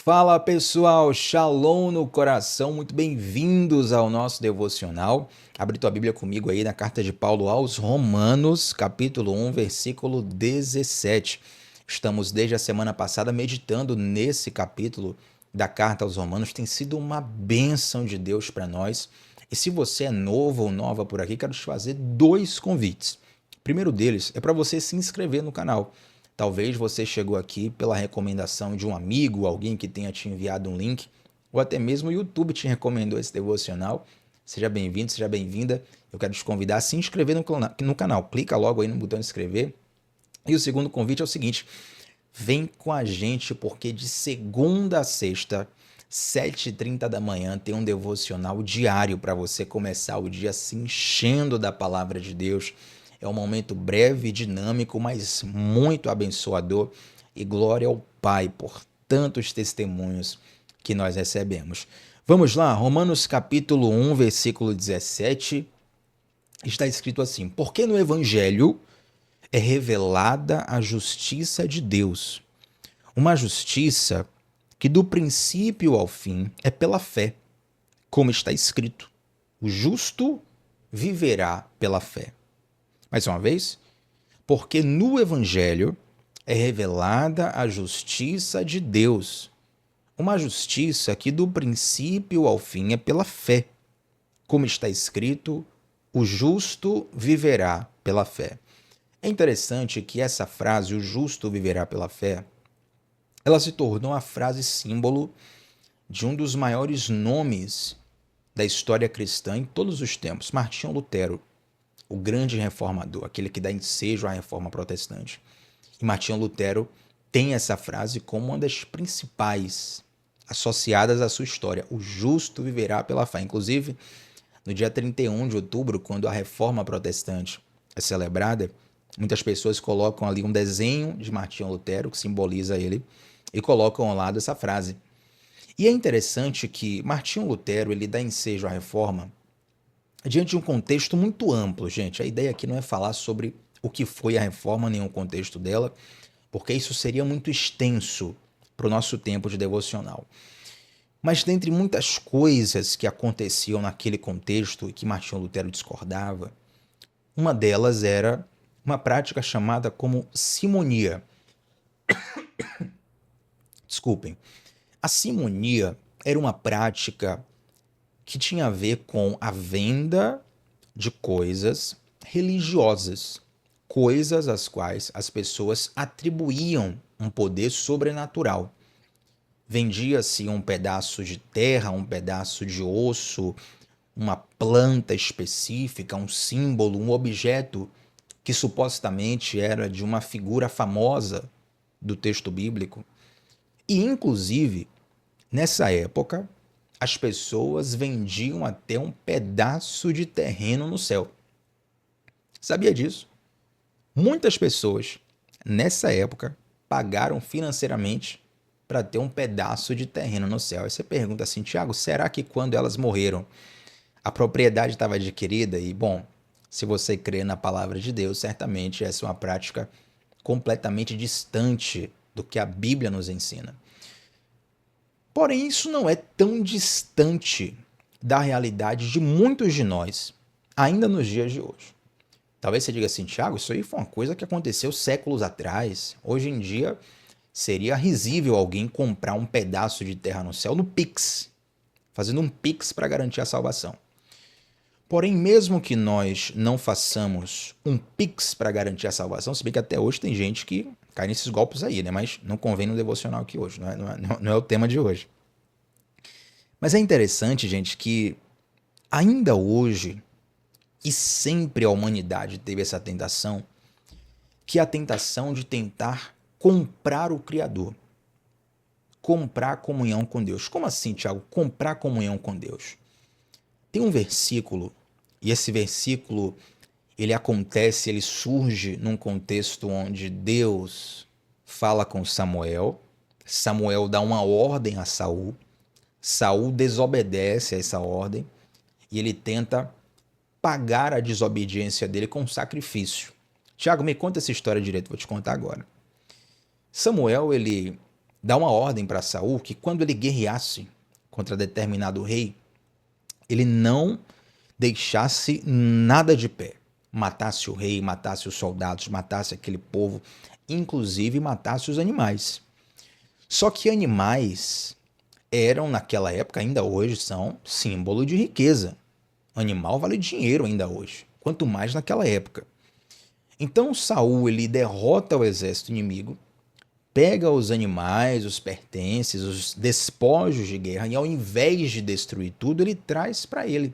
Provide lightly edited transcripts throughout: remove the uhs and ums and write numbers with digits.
Fala pessoal, Shalom no coração, muito bem-vindos ao nosso devocional. Abre tua Bíblia comigo aí na carta de Paulo aos Romanos, capítulo 1, versículo 17. Estamos desde a semana passada meditando nesse capítulo da carta aos Romanos, tem sido uma bênção de Deus para nós. E se você é novo ou nova por aqui, quero te fazer dois convites. O primeiro deles é para você se inscrever no canal. Talvez você chegou aqui pela recomendação de um amigo, alguém que tenha te enviado um link, ou até mesmo o YouTube te recomendou esse devocional. Seja bem-vindo, seja bem-vinda. Eu quero te convidar a se inscrever no canal. Clica logo aí no botão de inscrever. E o segundo convite é o seguinte: vem com a gente, porque de segunda a sexta, 7h30 da manhã, tem um devocional diário para você começar o dia se enchendo da palavra de Deus. É um momento breve, dinâmico, mas muito abençoador. E glória ao Pai por tantos testemunhos que nós recebemos. Vamos lá, Romanos capítulo 1, versículo 17. Está escrito assim: porque no Evangelho é revelada a justiça de Deus. Uma justiça que do princípio ao fim é pela fé, como está escrito: o justo viverá pela fé. Mais uma vez, porque no Evangelho é revelada a justiça de Deus. Uma justiça que do princípio ao fim é pela fé, como está escrito: o justo viverá pela fé. É interessante que essa frase, o justo viverá pela fé, ela se tornou a frase símbolo de um dos maiores nomes da história cristã em todos os tempos, Martinho Lutero, o grande reformador, aquele que dá ensejo à reforma protestante. E Martinho Lutero tem essa frase como uma das principais associadas à sua história: o justo viverá pela fé. Inclusive, no dia 31 de outubro, quando a reforma protestante é celebrada, muitas pessoas colocam ali um desenho de Martinho Lutero, que simboliza ele, e colocam ao lado essa frase. E é interessante que Martinho Lutero ele dá ensejo à reforma diante de um contexto muito amplo, gente. A ideia aqui não é falar sobre o que foi a reforma, nem o contexto dela, porque isso seria muito extenso para o nosso tempo de devocional. Mas dentre muitas coisas que aconteciam naquele contexto e que Martinho Lutero discordava, uma delas era uma prática chamada como simonia. Desculpem. A simonia era uma prática que tinha a ver com a venda de coisas religiosas, coisas às quais as pessoas atribuíam um poder sobrenatural. Vendia-se um pedaço de terra, um pedaço de osso, uma planta específica, um símbolo, um objeto que supostamente era de uma figura famosa do texto bíblico. E, inclusive, nessa época, as pessoas vendiam até um pedaço de terreno no céu. Sabia disso? Muitas pessoas, nessa época, pagaram financeiramente para ter um pedaço de terreno no céu. Aí você pergunta assim, Tiago, será que quando elas morreram, a propriedade estava adquirida? E, bom, se você crê na palavra de Deus, certamente essa é uma prática completamente distante do que a Bíblia nos ensina. Porém, isso não é tão distante da realidade de muitos de nós, ainda nos dias de hoje. Talvez você diga assim, Thiago, isso aí foi uma coisa que aconteceu séculos atrás. Hoje em dia, seria risível alguém comprar um pedaço de terra no céu no Pix, fazendo um Pix para garantir a salvação. Porém, mesmo que nós não façamos um Pix para garantir a salvação, se bem que até hoje tem gente que cai nesses golpes aí, né? Mas não convém no devocional aqui hoje, não é o tema de hoje. Mas é interessante, gente, que ainda hoje, e sempre a humanidade teve essa tentação, que é a tentação de tentar comprar o Criador. Comprar comunhão com Deus. Como assim, Tiago? Comprar comunhão com Deus. Tem um versículo, e esse versículo, ele surge num contexto onde Deus fala com Samuel, Samuel dá uma ordem a Saul, Saul desobedece a essa ordem, e ele tenta pagar a desobediência dele com sacrifício. Tiago, me conta essa história direito, vou te contar agora. Samuel, ele dá uma ordem para Saul que quando ele guerreasse contra determinado rei, ele não deixasse nada de pé. Matasse o rei, matasse os soldados, matasse aquele povo, inclusive matasse os animais. Só que animais eram, naquela época, ainda hoje são, símbolo de riqueza. Animal vale dinheiro ainda hoje, quanto mais naquela época. Então Saul ele derrota o exército inimigo, pega os animais, os pertences, os despojos de guerra e ao invés de destruir tudo, ele traz para ele.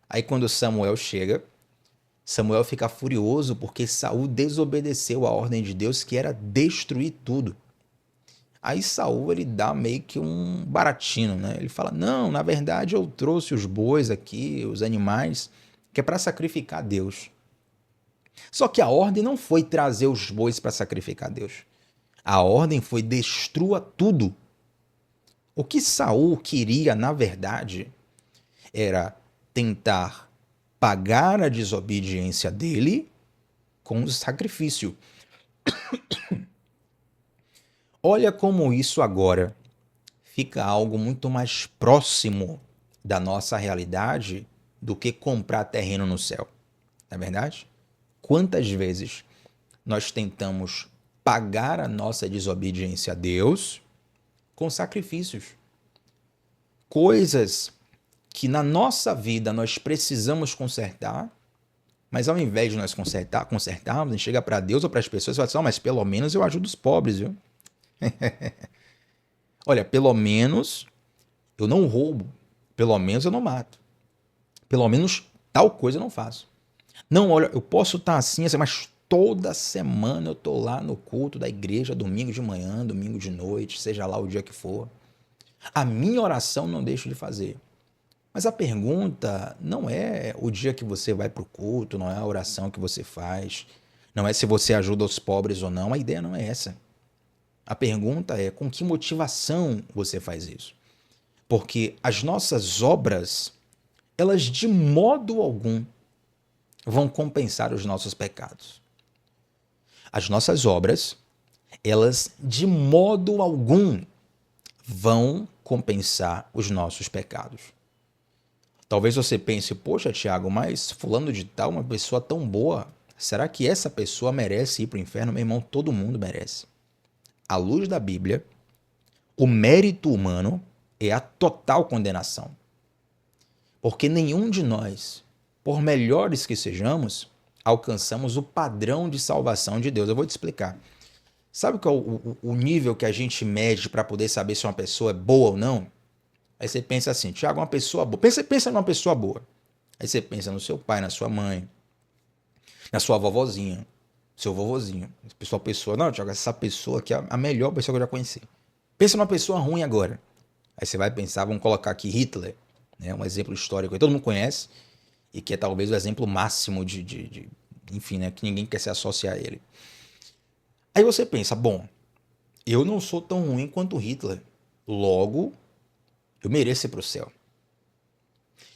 Aí quando Samuel chega, Samuel fica furioso porque Saul desobedeceu a ordem de Deus que era destruir tudo. Aí Saul ele dá meio que um baratino, né? Ele fala: "Não, na verdade eu trouxe os bois aqui, os animais, que é para sacrificar a Deus". Só que a ordem não foi trazer os bois para sacrificar a Deus. A ordem foi destrua tudo. O que Saul queria, na verdade, era tentar pagar a desobediência dele com o sacrifício. Olha como isso agora fica algo muito mais próximo da nossa realidade do que comprar terreno no céu. Não é verdade? Quantas vezes nós tentamos pagar a nossa desobediência a Deus com sacrifícios? Coisas que na nossa vida nós precisamos consertar, mas ao invés de nós consertarmos, a gente chega para Deus ou para as pessoas e fala assim: "Oh, mas pelo menos eu ajudo os pobres, viu? Olha, pelo menos eu não roubo, pelo menos eu não mato, pelo menos tal coisa eu não faço. Não, olha, eu posso estar assim, mas toda semana eu tô lá no culto da igreja, domingo de manhã, domingo de noite, seja lá o dia que for. A minha oração não deixo de fazer." Mas a pergunta não é o dia que você vai para o culto, não é a oração que você faz, não é se você ajuda os pobres ou não, a ideia não é essa. A pergunta é com que motivação você faz isso. Porque as nossas obras, elas de modo algum vão compensar os nossos pecados. As nossas obras, elas de modo algum vão compensar os nossos pecados. Talvez você pense: "Poxa, Tiago, mas fulano de tal, uma pessoa tão boa, será que essa pessoa merece ir para o inferno?" Meu irmão, todo mundo merece. À luz da Bíblia, o mérito humano é a total condenação. Porque nenhum de nós, por melhores que sejamos, alcançamos o padrão de salvação de Deus. Eu vou te explicar. Sabe qual é o nível que a gente mede para poder saber se uma pessoa é boa ou não? Aí você pensa assim: "Tiago, uma pessoa boa." Pensa numa pessoa boa. Aí você pensa no seu pai, na sua mãe, na sua vovozinha, seu vovozinho. Pessoa, não, Tiago, essa pessoa aqui é a melhor pessoa que eu já conheci. Pensa numa pessoa ruim agora. Aí você vai pensar, vamos colocar aqui Hitler, né, um exemplo histórico que todo mundo conhece e que é talvez o exemplo máximo enfim, né, que ninguém quer se associar a ele. Aí você pensa: "Bom, eu não sou tão ruim quanto Hitler, logo eu mereço ir para o céu."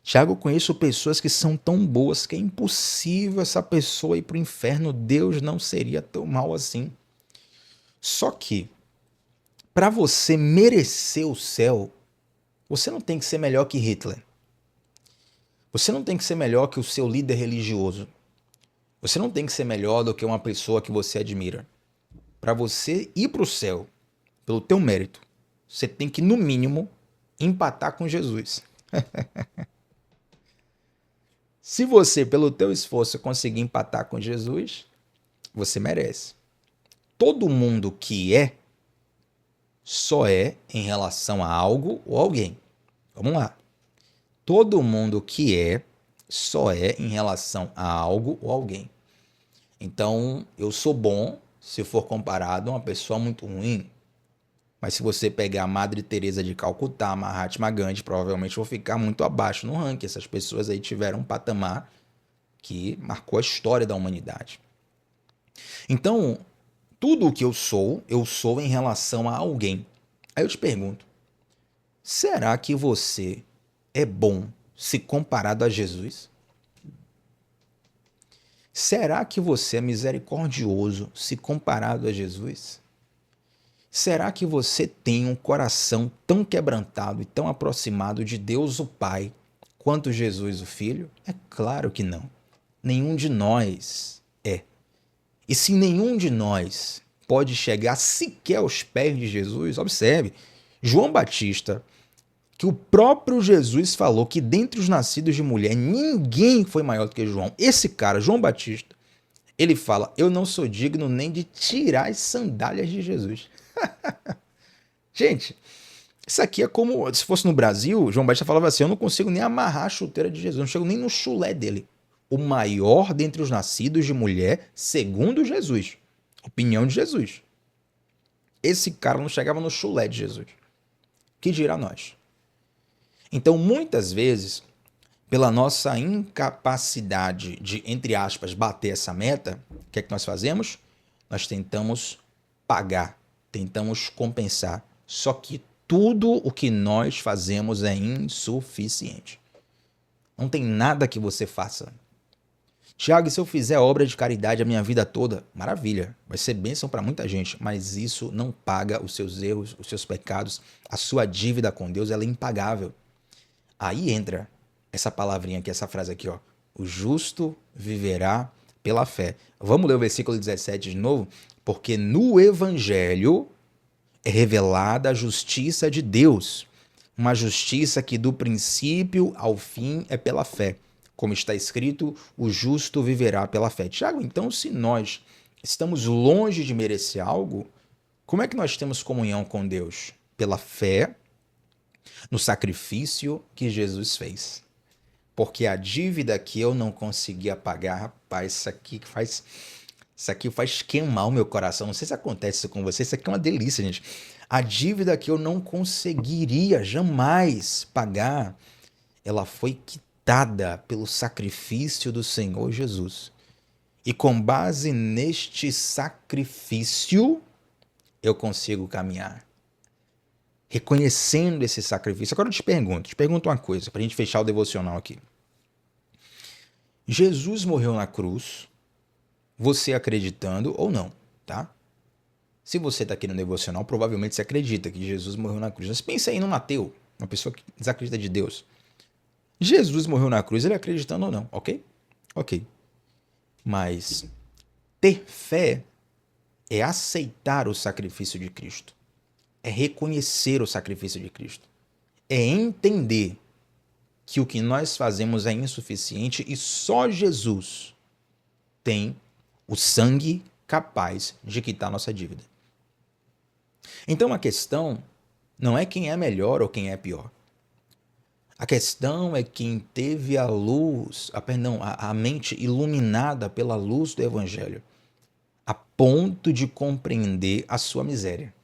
Tiago, eu conheço pessoas que são tão boas que é impossível essa pessoa ir para o inferno. Deus não seria tão mal assim. Só que, para você merecer o céu, você não tem que ser melhor que Hitler. Você não tem que ser melhor que o seu líder religioso. Você não tem que ser melhor do que uma pessoa que você admira. Para você ir para o céu, pelo teu mérito, você tem que, no mínimo, empatar com Jesus. Se você, pelo teu esforço, conseguir empatar com Jesus, você merece. Todo mundo que é, só é em relação a algo ou alguém. Vamos lá. Todo mundo que é, só é em relação a algo ou alguém. Então, eu sou bom se for comparado a uma pessoa muito ruim. Mas se você pegar a Madre Teresa de Calcutá, Mahatma Gandhi, provavelmente vou ficar muito abaixo no ranking. Essas pessoas aí tiveram um patamar que marcou a história da humanidade. Então, tudo o que eu sou em relação a alguém. Aí eu te pergunto: será que você é bom se comparado a Jesus? Será que você é misericordioso se comparado a Jesus? Será que você tem um coração tão quebrantado e tão aproximado de Deus o Pai quanto Jesus o Filho? É claro que não. Nenhum de nós é. E se nenhum de nós pode chegar sequer aos pés de Jesus, observe, João Batista, que o próprio Jesus falou que dentre os nascidos de mulher ninguém foi maior do que João. Esse cara, João Batista, ele fala: eu não sou digno nem de tirar as sandálias de Jesus. Gente, isso aqui é como se fosse no Brasil, João Batista falava assim: eu não consigo nem amarrar a chuteira de Jesus, não chego nem no chulé dele. O maior dentre os nascidos de mulher, segundo Jesus. Opinião de Jesus. Esse cara não chegava no chulé de Jesus. Que dirá nós? Então, muitas vezes, pela nossa incapacidade de, entre aspas, bater essa meta, o que é que nós fazemos? Nós tentamos pagar, tentamos compensar. Só que tudo o que nós fazemos é insuficiente. Não tem nada que você faça. Tiago, e se eu fizer obra de caridade a minha vida toda? Maravilha, vai ser bênção para muita gente, mas isso não paga os seus erros, os seus pecados, a sua dívida com Deus, ela é impagável. Aí entra essa palavrinha aqui, essa frase aqui, ó. O justo viverá pela fé. Vamos ler o versículo 17 de novo? Porque no Evangelho é revelada a justiça de Deus. Uma justiça que do princípio ao fim é pela fé. Como está escrito, o justo viverá pela fé. Tiago, então se nós estamos longe de merecer algo, como é que nós temos comunhão com Deus? Pela fé no sacrifício que Jesus fez. Porque a dívida que eu não conseguia pagar, rapaz, isso aqui faz queimar o meu coração. Não sei se acontece isso com você, isso aqui é uma delícia, gente. A dívida que eu não conseguiria jamais pagar, ela foi quitada pelo sacrifício do Senhor Jesus. E com base neste sacrifício, eu consigo caminhar. Reconhecendo esse sacrifício. Agora eu te pergunto uma coisa, para a gente fechar o devocional aqui. Jesus morreu na cruz, você acreditando ou não, tá? Se você está aqui no devocional, provavelmente você acredita que Jesus morreu na cruz. Mas pensa aí num ateu, uma pessoa que desacredita de Deus. Jesus morreu na cruz, ele acreditando ou não, ok? Ok. Mas ter fé é aceitar o sacrifício de Cristo. É reconhecer o sacrifício de Cristo. É entender que o que nós fazemos é insuficiente e só Jesus tem o sangue capaz de quitar nossa dívida. Então a questão não é quem é melhor ou quem é pior. A questão é quem teve a luz, a mente iluminada pela luz do Evangelho, a ponto de compreender a sua miséria,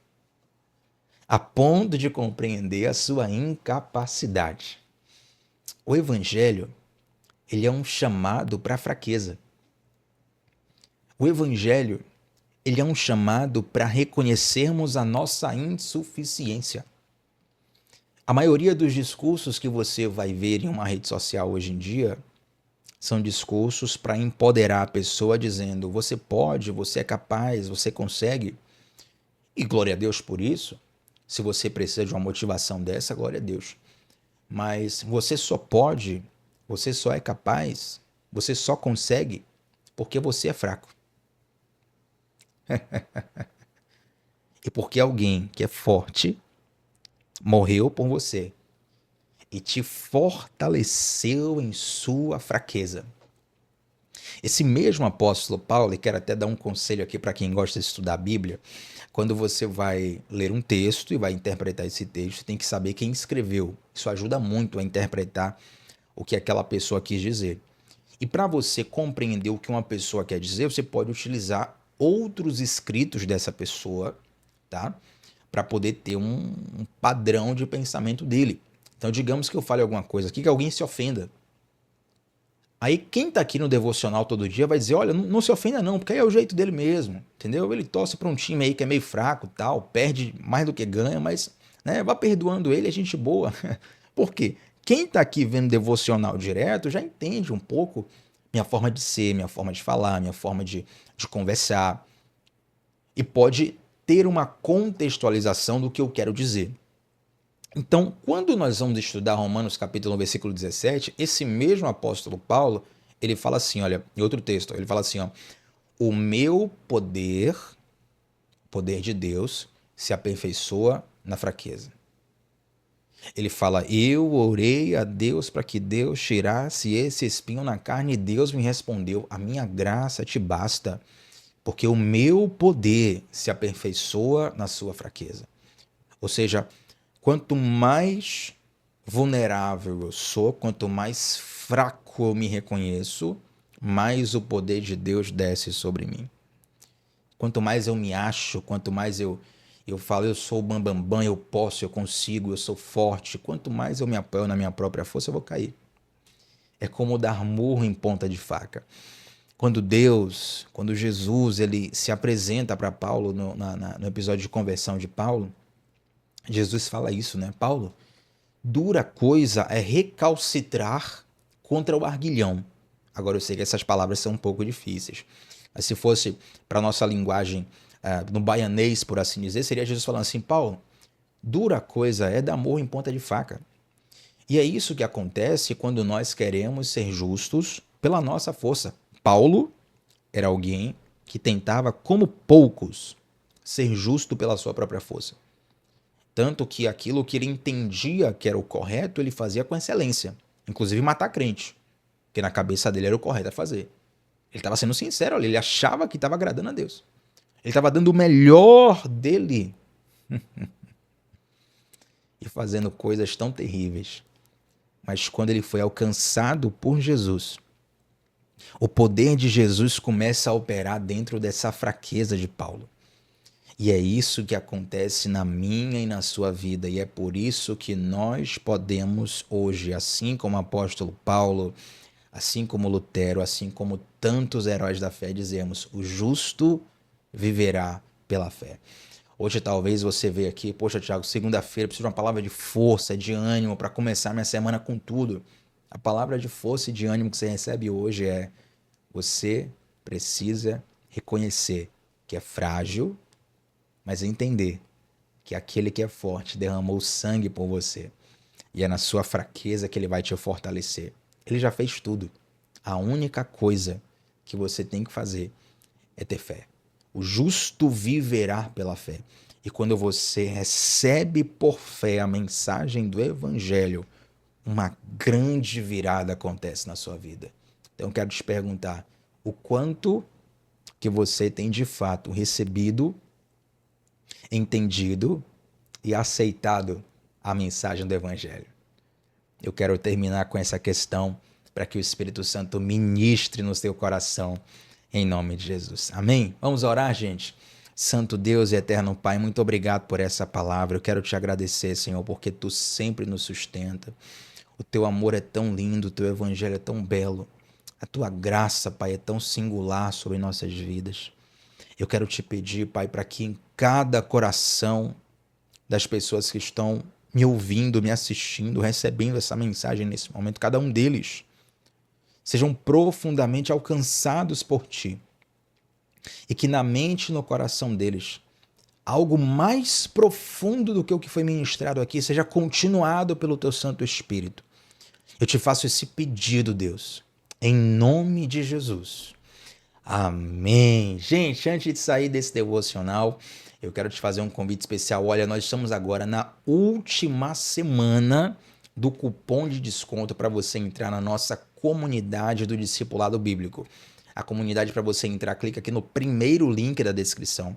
a ponto de compreender a sua incapacidade. O Evangelho, ele é um chamado para a fraqueza. O Evangelho, ele é um chamado para reconhecermos a nossa insuficiência. A maioria dos discursos que você vai ver em uma rede social hoje em dia são discursos para empoderar a pessoa dizendo: você pode, você é capaz, você consegue. E glória a Deus por isso. Se você precisa de uma motivação dessa, glória a Deus. Mas você só pode, você só é capaz, você só consegue porque você é fraco. E porque alguém que é forte morreu por você e te fortaleceu em sua fraqueza. Esse mesmo apóstolo Paulo, e quero até dar um conselho aqui para quem gosta de estudar a Bíblia, quando você vai ler um texto e vai interpretar esse texto, tem que saber quem escreveu. Isso ajuda muito a interpretar o que aquela pessoa quis dizer. E para você compreender o que uma pessoa quer dizer, você pode utilizar outros escritos dessa pessoa, tá? Para poder ter um padrão de pensamento dele. Então, digamos que eu fale alguma coisa aqui que alguém se ofenda. Aí quem tá aqui no devocional todo dia vai dizer: olha, não se ofenda não, porque aí é o jeito dele mesmo, entendeu? Ele torce para um time aí que é meio fraco, tal, perde mais do que ganha, mas né, vá perdoando ele, é gente boa. Por quê? Quem tá aqui vendo devocional direto já entende um pouco minha forma de ser, minha forma de falar, minha forma de conversar. E pode ter uma contextualização do que eu quero dizer. Então, quando nós vamos estudar Romanos capítulo 1, versículo 17, esse mesmo apóstolo Paulo, ele fala assim, olha, em outro texto, ele fala assim, ó, o meu poder, poder de Deus, se aperfeiçoa na fraqueza. Ele fala, eu orei a Deus para que Deus tirasse esse espinho na carne e Deus me respondeu, a minha graça te basta, porque o meu poder se aperfeiçoa na sua fraqueza. Ou seja, quanto mais vulnerável eu sou, quanto mais fraco eu me reconheço, mais o poder de Deus desce sobre mim. Quanto mais eu me acho, quanto mais eu falo, eu sou o bambambam, eu posso, eu consigo, eu sou forte, quanto mais eu me apoio na minha própria força, eu vou cair. É como dar murro em ponta de faca. Quando Jesus, ele se apresenta para Paulo no episódio de conversão de Paulo, Jesus fala isso, né? Paulo, dura coisa é recalcitrar contra o arguilhão. Agora eu sei que essas palavras são um pouco difíceis, mas se fosse para nossa linguagem, no baianês, por assim dizer, seria Jesus falando assim, Paulo, dura coisa é dar murro em ponta de faca. E é isso que acontece quando nós queremos ser justos pela nossa força. Paulo era alguém que tentava, como poucos, ser justo pela sua própria força. Tanto que aquilo que ele entendia que era o correto, ele fazia com excelência. Inclusive matar crente, que na cabeça dele era o correto a fazer. Ele estava sendo sincero, ele achava que estava agradando a Deus. Ele estava dando o melhor dele e fazendo coisas tão terríveis. Mas quando ele foi alcançado por Jesus, o poder de Jesus começa a operar dentro dessa fraqueza de Paulo. E é isso que acontece na minha e na sua vida. E é por isso que nós podemos hoje, assim como o apóstolo Paulo, assim como Lutero, assim como tantos heróis da fé, dizemos: o justo viverá pela fé. Hoje talvez você veja aqui, poxa, Thiago, segunda-feira, preciso de uma palavra de força, de ânimo para começar minha semana com tudo. A palavra de força e de ânimo que você recebe hoje é: você precisa reconhecer que é frágil, mas entender que aquele que é forte derramou sangue por você. E é na sua fraqueza que ele vai te fortalecer. Ele já fez tudo. A única coisa que você tem que fazer é ter fé. O justo viverá pela fé. E quando você recebe por fé a mensagem do Evangelho, uma grande virada acontece na sua vida. Então eu quero te perguntar, o quanto que você tem de fato recebido, entendido e aceitado a mensagem do Evangelho? Eu quero terminar com essa questão para que o Espírito Santo ministre no seu coração, em nome de Jesus. Amém? Vamos orar, gente? Santo Deus e eterno Pai, muito obrigado por essa palavra. Eu quero te agradecer, Senhor, porque Tu sempre nos sustenta. O Teu amor é tão lindo, o Teu Evangelho é tão belo. A Tua graça, Pai, é tão singular sobre nossas vidas. Eu quero te pedir, Pai, para que em cada coração das pessoas que estão me ouvindo, me assistindo, recebendo essa mensagem nesse momento, cada um deles sejam profundamente alcançados por Ti. E que na mente e no coração deles, algo mais profundo do que o que foi ministrado aqui seja continuado pelo Teu Santo Espírito. Eu te faço esse pedido, Deus, em nome de Jesus. Amém. Gente, antes de sair desse devocional, eu quero te fazer um convite especial. Olha, nós estamos agora na última semana do cupom de desconto para você entrar na nossa comunidade do Discipulado Bíblico. A comunidade, para você entrar, clica aqui no primeiro link da descrição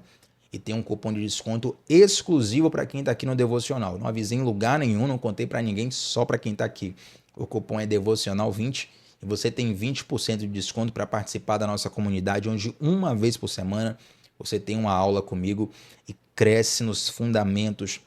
e tem um cupom de desconto exclusivo para quem está aqui no devocional. Não avisei em lugar nenhum, não contei para ninguém, só para quem está aqui. O cupom é devocional20 e você tem 20% de desconto para participar da nossa comunidade, onde uma vez por semana você tem uma aula comigo e cresce nos fundamentos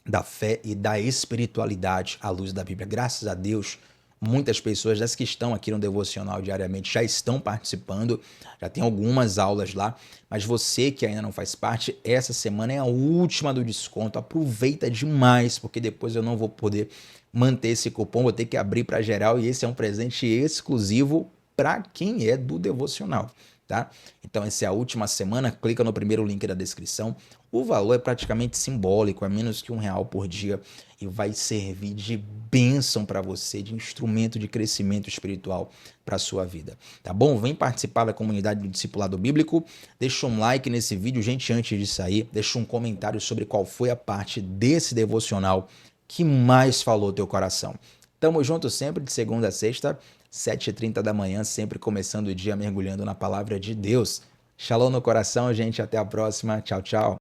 da fé e da espiritualidade à luz da Bíblia. Graças a Deus, muitas pessoas das que estão aqui no devocional diariamente já estão participando, já tem algumas aulas lá, mas você que ainda não faz parte, essa semana é a última do desconto. Aproveita demais, porque depois eu não vou poder manter esse cupom, vou ter que abrir para geral e esse é um presente exclusivo para quem é do devocional. tá? Então essa é a última semana, clica no primeiro link da descrição. O valor é praticamente simbólico, é menos que R$ 1 por dia e vai servir de bênção para você, de instrumento de crescimento espiritual para a sua vida, tá bom? Vem participar da comunidade do Discipulado Bíblico, deixa um like nesse vídeo, gente, antes de sair, deixa um comentário sobre qual foi a parte desse devocional que mais falou teu coração. Tamo junto sempre, de segunda a sexta, 7h30 da manhã, sempre começando o dia mergulhando na palavra de Deus. Shalom no coração, gente. Até a próxima. Tchau, tchau.